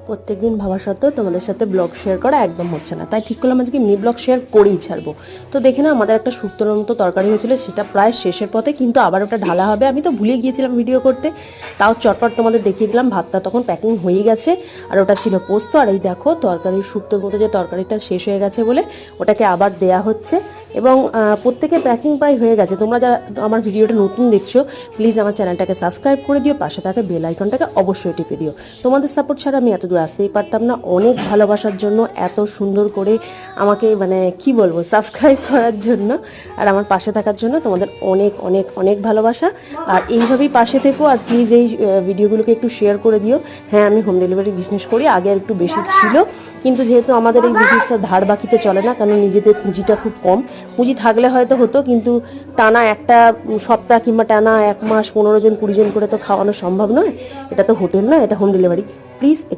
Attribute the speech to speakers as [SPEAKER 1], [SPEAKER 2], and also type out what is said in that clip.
[SPEAKER 1] প্রত্যেকদিন ভাবা সত্ত্বেও তোমাদের সাথে ব্লগ শেয়ার করা একদম হচ্ছে না, তাই ঠিক করলাম আজকে মিনি ব্লগ শেয়ার করেই ছাড়বো। তো দেখে না, আমাদের একটা শুক্তোর মতো তরকারি হয়েছিল, সেটা প্রায় শেষের পথে, কিন্তু আবার ওটা ঢালা হবে। আমি তো ভুলে গিয়েছিলাম ভিডিও করতে, তাও চটপট তোমাদের দেখিয়ে দিলাম। ভাতটা তখন প্যাকিং হয়ে গেছে, আর ওটা ছিল পোস্ত। আর এই দেখো তরকারির শুক্তোর মতো যে তরকারিটা শেষ হয়ে গেছে বলে ওটাকে আবার দেয়া হচ্ছে। এবং প্রত্যেকে প্যাকিং প্রায় হয়ে গেছে। তোমরা যারা আমার ভিডিওটা নতুন দেখছো, প্লিজ আমার চ্যানেলটাকে সাবস্ক্রাইব করে দিও, পাশে থাকা বেল আইকনটাকে অবশ্যই টিপে দিও। তোমাদের সাপোর্ট ছাড়া আমি এত দূর আসতেই পারতাম না। অনেক ভালোবাসার জন্য, এত সুন্দর করে আমাকে মানে কি বলবো, সাবস্ক্রাইব করার জন্য আর আমার পাশে থাকার জন্য তোমাদের অনেক অনেক অনেক ভালোবাসা। আর এইভাবেই পাশে থেকো, আর প্লিজ এই ভিডিওগুলোকে একটু শেয়ার করে দিও। হ্যাঁ, আমি হোম ডেলিভারি বিজনেস করি, আগে আর একটু বেশি ছিল, কিন্তু যেহেতু আমাদের এই বিজনেসটা ধার বাকিতে চলে না, কারণ নিজেদের পুঁজিটা খুব কম। পুঁজি থাকলে হয়তো হতো, কিন্তু টানা একটা সপ্তাহ কিংবা টানা 1 মাস 15 জন 20 জন করে তো খাওয়ানো সম্ভব নয়। এটা তো হোটেল নয়, এটা হোম ডেলিভারি। প্লিজ